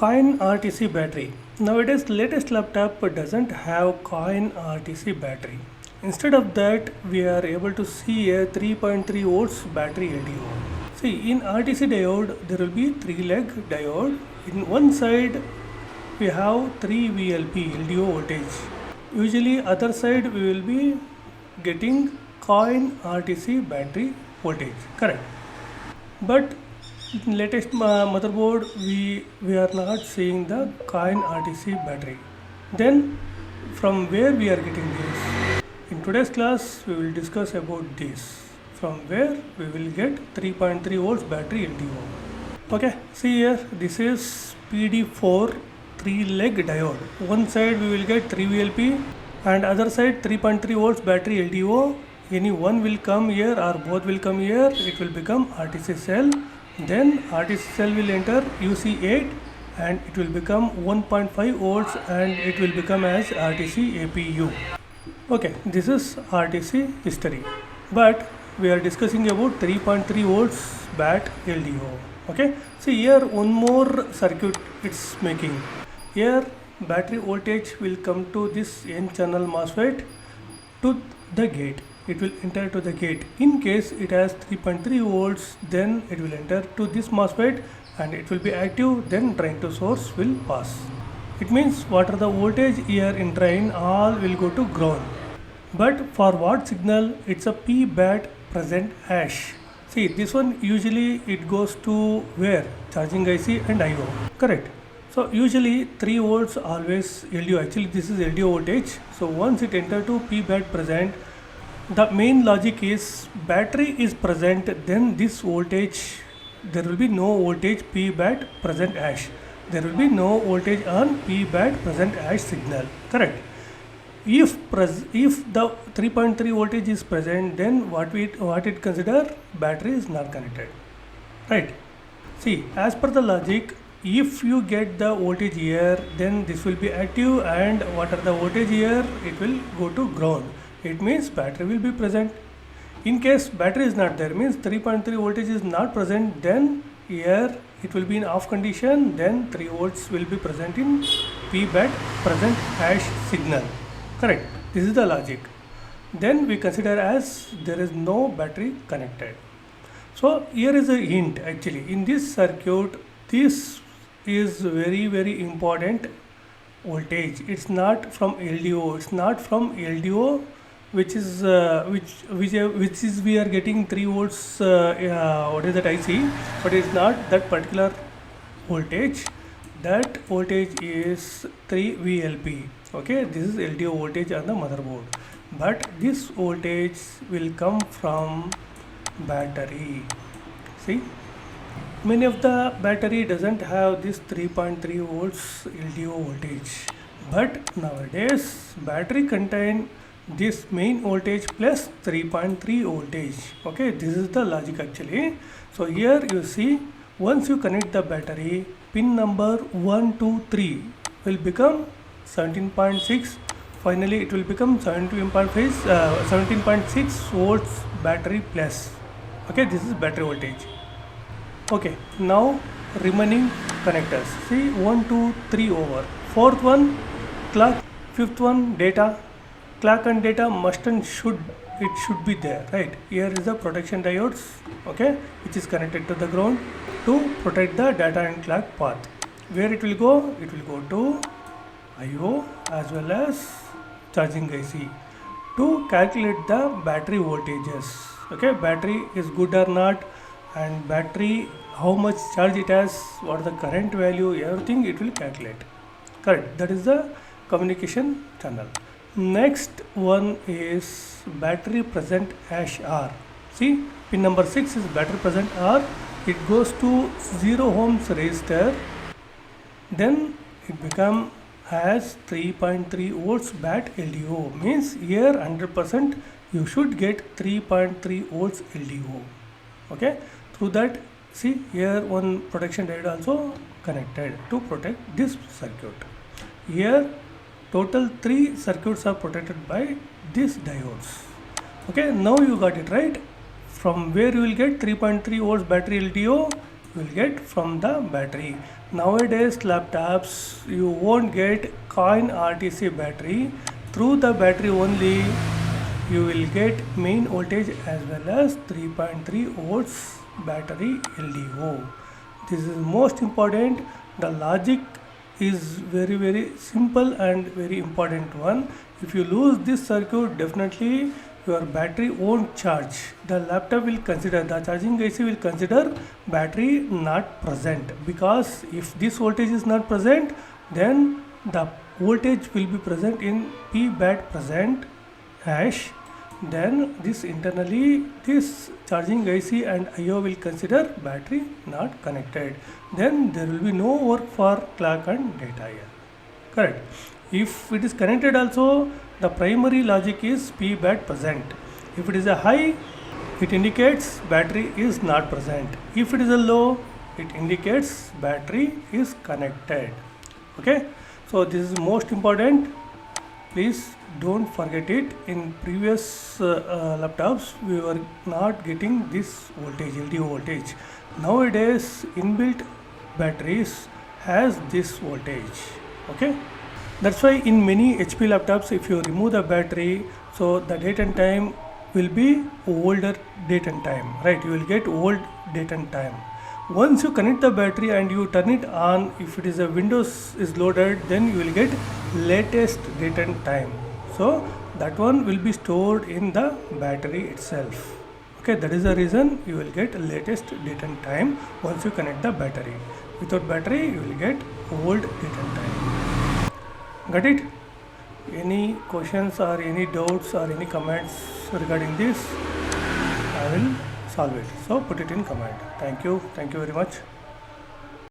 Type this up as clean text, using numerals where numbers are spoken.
coin RTC battery. Nowadays latest laptop doesn't have coin RTC battery. Instead of that, we are able to see a 3.3 volts battery LDO. See, in RTC diode there will be 3-leg diode. In one side we have 3 VLP LDO voltage. Usually other side we will be getting coin RTC battery voltage, correct? But in latest motherboard we are not seeing the coin RTC battery. Then from where we are getting this? In today's class we will discuss about this. From where we will get 3.3 volts battery LDO. Okay, see here, this is PD4 3-leg diode. One side we will get 3 VLP and other side 3.3 volts battery LDO. Any one will come here or both will come here, it will become RTC cell. Then RTC cell will enter UC8 and it will become 1.5 volts and it will become as RTC APU. Okay, this is RTC history. But we are discussing about 3.3 volts BAT LDO. Okay, see here one more circuit it's making. Here battery voltage will come to this N channel MOSFET to the gate. It will enter to the gate. In case it has 3.3 volts, then it will enter to this MOSFET and it will be active, then drain to source will pass. It means what are the voltage here in drain, all will go to ground. But for what signal? It's a P BAT present hash. See, this one usually it goes to where? Charging IC and IO, correct? So usually 3 volts always LDO. Actually this is LDO voltage. So once it enter to P BAT present, the main logic is battery is present, then this voltage, there will be no voltage P BAT present hash. There will be no voltage on P BAT present hash signal, correct? If the 3.3 voltage is present, then what it consider battery is not connected, right? See, as per the logic, if you get the voltage here, then this will be active, and what are the voltage here, it will go to ground. It means battery will be present. In case battery is not there, means 3.3 voltage is not present, then here it will be in off condition, then 3 volts will be present in P BAT present hash signal, correct? This is the logic. Then we consider as there is no battery connected. So here is a hint actually. In this circuit, this is very important voltage. It's not from LDO. It's not from LDO, which is we are getting 3 volts. What is that IC? But it's not that particular voltage. That voltage is 3 VLP. Okay, this is LDO voltage on the motherboard. But this voltage will come from battery. See, many of the battery doesn't have this 3.3 volts LDO voltage. But nowadays battery contain this main voltage plus 3.3 voltage. Okay, this is the logic actually. So here you see, once you connect the battery, pin number 1, 2, 3 will become 17.6. Finally it will become 17.6 volts battery plus. Okay, this is battery voltage. Okay, now remaining connectors. See, 1, 2, 3 over. Fourth one clock, fifth one data. Clock and data must and should be there, right? Here is the protection diodes, okay, which is connected to the ground to protect the data and clock path. Where it will go? It will go to IO as well as charging IC to calculate the battery voltages. Okay, battery is good or not, and battery how much charge it has, what is the current value, everything it will calculate, correct? That is the communication channel. Next one is battery present hash R. See, pin number 6 is battery present R. It goes to 0 ohms resistor, then it become as 3.3 volts BAT LDO. Means here 100% you should get 3.3 volts LDO. Okay, through that, see here one protection diode also connected to protect this circuit. Here total 3 circuits are protected by these diodes. Okay, now you got it right. From where you will get 3.3 volts battery LDO, you will get from the battery. Nowadays laptops you won't get coin RTC battery. Through the battery only you will get main voltage as well as 3.3 volts battery LDO. This is most important. The logic is very simple and very important one. If you lose this circuit, definitely your battery won't charge. The laptop will consider, the charging IC will consider battery not present, because if this voltage is not present, then the voltage will be present in BAT present hash. Then this internally this charging IC and IO will consider battery not connected. Then there will be no work for clock and data here. Correct. If it is connected also, the primary logic is BAT present. If it is a high, it indicates battery is not present. If it is a low, it indicates battery is connected. Okay. So this is most important. Please don't forget it. In previous laptops we were not getting this voltage, LDO voltage. Nowadays inbuilt batteries has this voltage. Okay, that's why in many HP laptops, if you remove the battery, so the date and time will be older date and time, right? You will get old date and time. Once you connect the battery and you turn it on, if it is a Windows is loaded, then you will get latest date and time. So that one will be stored in the battery itself. Okay, that is the reason you will get latest date and time once you connect the battery. Without battery, you will get old date and time. Got it? Any questions or any doubts or any comments regarding this? I will solve it. So put it in comment. Thank you very much.